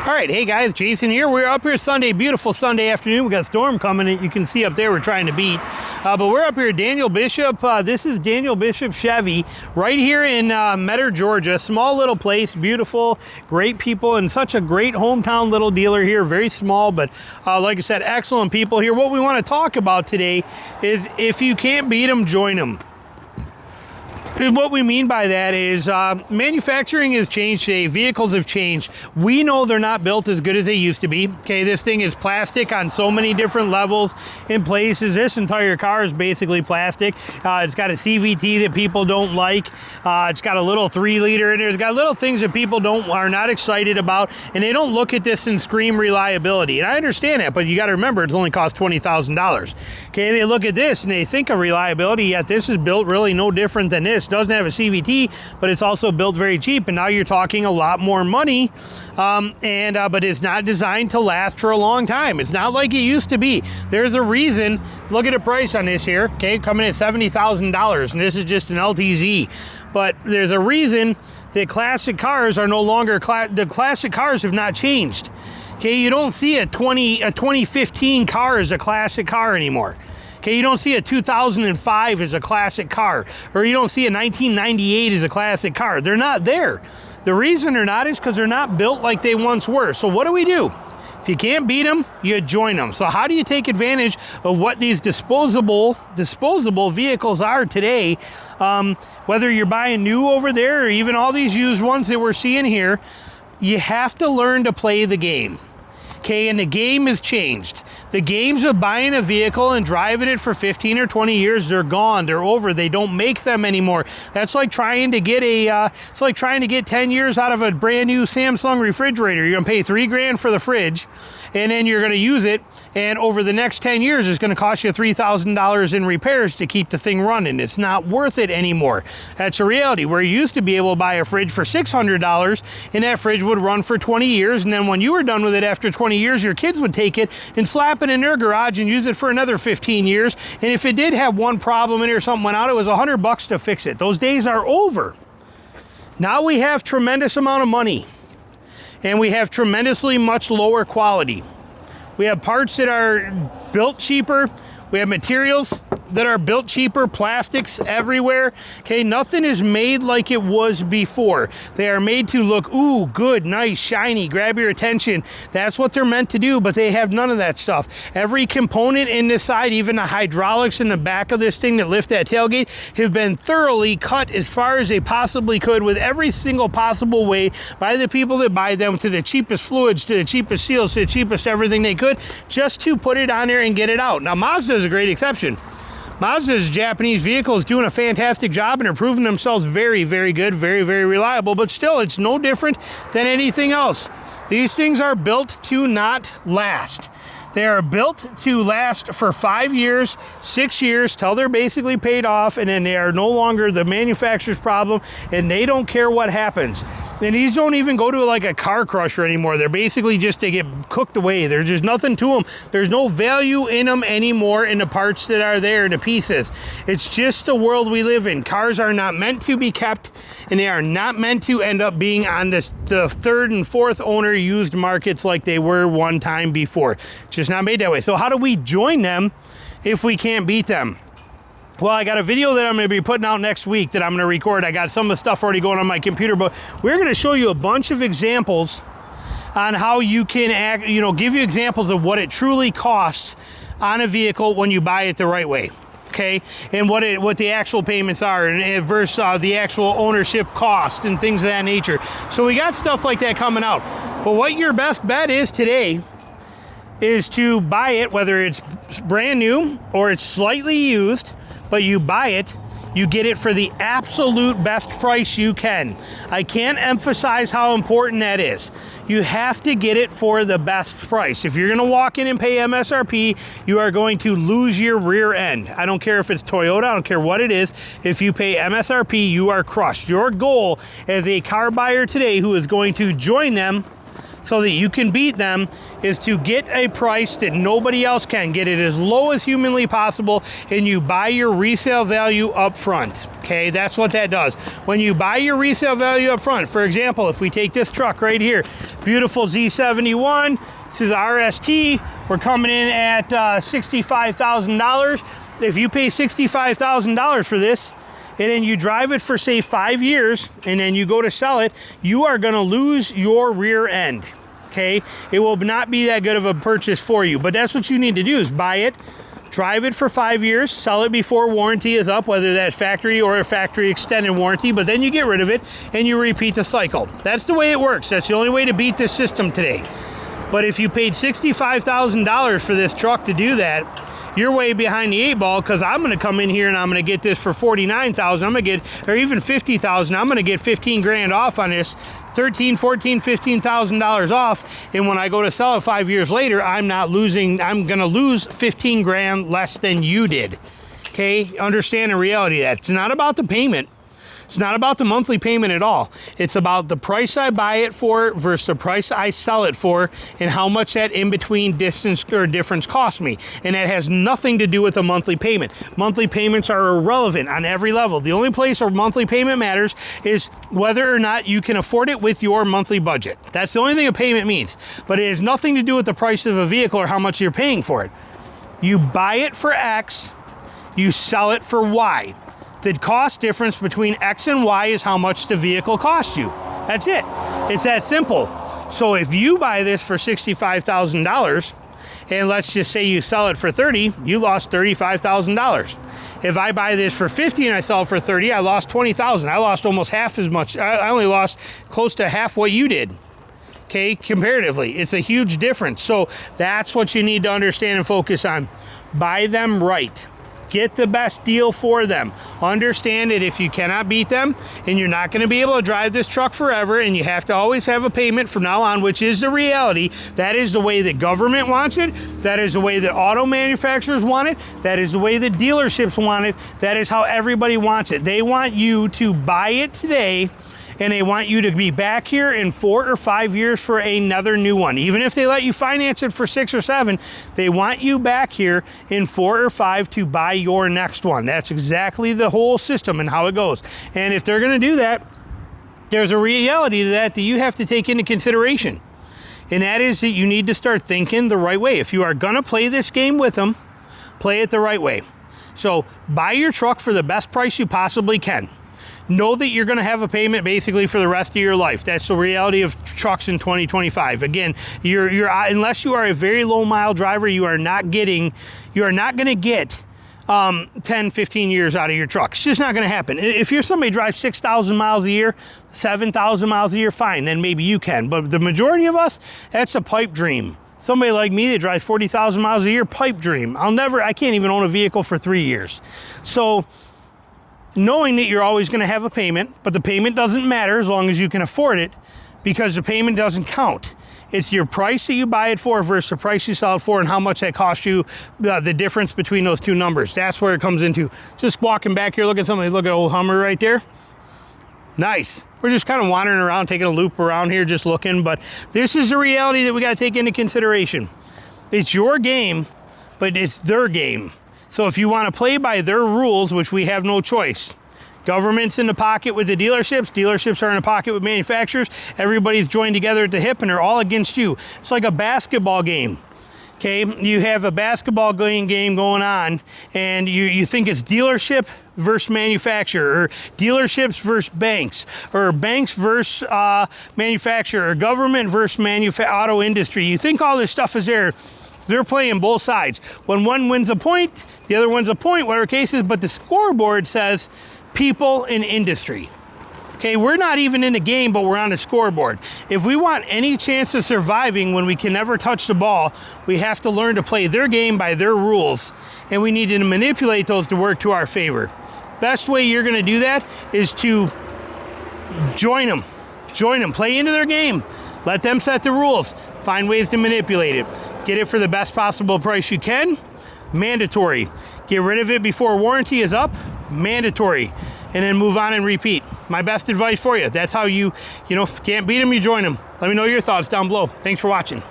All right, hey guys, Jason here. We're up here Sunday, beautiful Sunday afternoon. We got a storm coming that you can see up there we're trying to beat. But we're up here at Daniel Bishop. This is Daniel Bishop Chevy right here in Metter, Georgia. Small little place, beautiful, great people, and such a great hometown little dealer here. Very small, but like I said, excellent people here. What we want to talk about today is if you can't beat them, join them. And what we mean by that is manufacturing has changed today. Vehicles have changed. We know they're not built as good as they used to be. Okay, this thing is plastic on so many different levels and places. This entire car is basically plastic. It's got a CVT that people don't like. It's got a little 3-liter in there. It's got little things that people are not excited about, and they don't look at this and scream reliability. And I understand that, but you got to remember it's only cost $20,000. Okay, they look at this and they think of reliability, yet this is built really no different than this. Doesn't have a CVT, but it's also built very cheap, and now you're talking a lot more money, but it's not designed to last for a long time. It's not like it used to be. There's a reason. Look at the price on this here, okay, coming at $70,000, and this is just an LTZ, but there's a reason that classic cars are no longer the classic cars have not changed. Okay, you don't see a 2015 car as a classic car anymore. Okay, you don't see a 2005 as a classic car, or you don't see a 1998 as a classic car. They're not there. The reason they're not is because they're not built like they once were. So what do? If you can't beat them, you join them. So how do you take advantage of what these disposable vehicles are today? Whether you're buying new over there or even all these used ones that we're seeing here, you have to learn to play the game. Okay, and the game has changed. The games of buying a vehicle and driving it for 15 or 20 years, they're gone. They're over. They don't make them anymore. That's like trying to get it's like trying to get 10 years out of a brand new Samsung refrigerator. You're gonna pay $3,000 for the fridge, and then you're gonna use it, and over the next 10 years, it's gonna cost you $3,000 in repairs to keep the thing running. It's not worth it anymore. That's a reality. Where you used to be able to buy a fridge for $600, and that fridge would run for 20 years, and then when you were done with it after 20 years, your kids would take it and slap it in their garage and use it for another 15 years. And if it did have one problem in it or something went out, it was $100 to fix it. Those days are over. Now we have tremendous amount of money, and we have tremendously much lower quality. We have parts that are built cheaper. We have materials that are built cheaper, plastics everywhere. Okay, nothing is made like it was before. They are made to look, ooh, good, nice, shiny, grab your attention. That's what they're meant to do, but they have none of that stuff. Every component in this side, even the hydraulics in the back of this thing that lift that tailgate, have been thoroughly cut as far as they possibly could with every single possible way by the people that buy them, to the cheapest fluids, to the cheapest seals, to the cheapest everything they could, just to put it on there and get it out. Now, Mazda is a great exception. Mazda's Japanese vehicle is doing a fantastic job, and are proving themselves very, very good, very, very reliable, but still, it's no different than anything else. These things are built to not last. They are built to last for 5 years, 6 years, till they're basically paid off, and then they are no longer the manufacturer's problem, and they don't care what happens. And these don't even go to like a car crusher anymore. They're basically just, they get cooked away. There's just nothing to them. There's no value in them anymore in the parts that are there, in the pieces. It's just the world we live in. Cars are not meant to be kept, and they are not meant to end up being on the third and fourth owner used markets like they were one time before. Just not made that way. So how do we join them if we can't beat them? Well, I got a video that I'm going to be putting out next week that I'm going to record. I got some of the stuff already going on my computer, but we're going to show you a bunch of examples on how you can give you examples of what it truly costs on a vehicle when you buy it the right way. Okay, and what the actual payments are, and versus the actual ownership cost and things of that nature. So we got stuff like that coming out. But what your best bet is today is to buy it, whether it's brand new or it's slightly used, but you buy it, you get it for the absolute best price you can. I can't emphasize how important that is. You have to get it for the best price. If you're gonna walk in and pay MSRP, you are going to lose your rear end. I don't care if it's Toyota, I don't care what it is. If you pay MSRP, you are crushed. Your goal as a car buyer today who is going to join them so that you can beat them is to get a price that nobody else can. Get it as low as humanly possible, and you buy your resale value up front. Okay, that's what that does. When you buy your resale value up front, for example, if we take this truck right here, beautiful Z71, this is RST, we're coming in at $65,000. If you pay $65,000 for this, and then you drive it for, say, 5 years, and then you go to sell it, you are gonna lose your rear end, okay? It will not be that good of a purchase for you, but that's what you need to do, is buy it, drive it for 5 years, sell it before warranty is up, whether that's factory or a factory extended warranty, but then you get rid of it, and you repeat the cycle. That's the way it works. That's the only way to beat this system today. But if you paid $65,000 for this truck to do that, you're way behind the 8 ball, because I'm going to come in here and I'm going to get this for $49,000. I'm going to get, or even $50,000. I'm going to get 15 grand off on this, $15,000 off. And when I go to sell it 5 years later, I'm not losing. I'm going to lose 15 grand less than you did. Okay, understand the reality of that. It's not about the payment. It's not about the monthly payment at all. It's about the price I buy it for versus the price I sell it for, and how much that in-between distance or difference costs me. And that has nothing to do with the monthly payment. Monthly payments are irrelevant on every level. The only place where monthly payment matters is whether or not you can afford it with your monthly budget. That's the only thing a payment means. But it has nothing to do with the price of a vehicle or how much you're paying for it. You buy it for X, you sell it for Y. The cost difference between X and Y is how much the vehicle costs you. That's it. It's that simple. So if you buy this for $65,000, and let's just say you sell it for $30,000, you lost $35,000. If I buy this for $50,000 and I sell it for $30,000, I lost $20,000. I lost almost half as much. I only lost close to half what you did. Okay, comparatively, it's a huge difference. So that's what you need to understand and focus on. Buy them right. Get the best deal for them. Understand that if you cannot beat them, and you're not going to be able to drive this truck forever, and you have to always have a payment from now on, which is the reality. That is the way the government wants it. That is the way that auto manufacturers want it. That is the way the dealerships want it. That is how everybody wants it. They want you to buy it today, and they want you to be back here in 4 or 5 years for another new one. Even if they let you finance it for 6 or 7, they want you back here in 4 or 5 to buy your next one. That's exactly the whole system and how it goes. And if they're going to do that, there's a reality to that you have to take into consideration. And that is that you need to start thinking the right way. If you are going to play this game with them, play it the right way. So buy your truck for the best price you possibly can. Know that you're going to have a payment basically for the rest of your life. That's the reality of trucks in 2025. Again, you're unless you are a very low mile driver, you are not going to get 10, 15 years out of your truck. It's just not going to happen. If you're somebody who drives 6,000 miles a year, 7,000 miles a year, fine, then maybe you can. But the majority of us, that's a pipe dream. Somebody like me that drives 40,000 miles a year, pipe dream. I can't even own a vehicle for 3 years. So knowing that you're always going to have a payment, but the payment doesn't matter as long as you can afford it, because the payment doesn't count. It's your price that you buy it for versus the price you sell it for, and how much that costs you, the difference between those two numbers. That's where it comes into. Just walking back here, look at somebody, look at old Hummer right there. Nice. We're just kind of wandering around, taking a loop around here, just looking, but this is the reality that we got to take into consideration. It's your game, but it's their game. So if you want to play by their rules, which we have no choice, government's in the pocket with the dealerships are in the pocket with manufacturers, everybody's joined together at the hip and they're all against you. It's like a basketball game. Okay, you have a basketball game going on, and you think it's dealership versus manufacturer, or dealerships versus banks, or banks versus manufacturer, or government versus auto industry. You think all this stuff is there. They're playing both sides. When one wins a point, the other wins a point, whatever case is, but the scoreboard says people in industry. Okay, we're not even in the game, but we're on the scoreboard. If we want any chance of surviving when we can never touch the ball, we have to learn to play their game by their rules, and we need to manipulate those to work to our favor. Best way you're gonna do that is to join them, play into their game, let them set the rules, find ways to manipulate it. Get it for the best possible price you can, mandatory. Get rid of it before warranty is up, mandatory. and then move on and repeat. My best advice for you. That's how you know, if you can't beat them, you join them. Let me know your thoughts down below. Thanks for watching.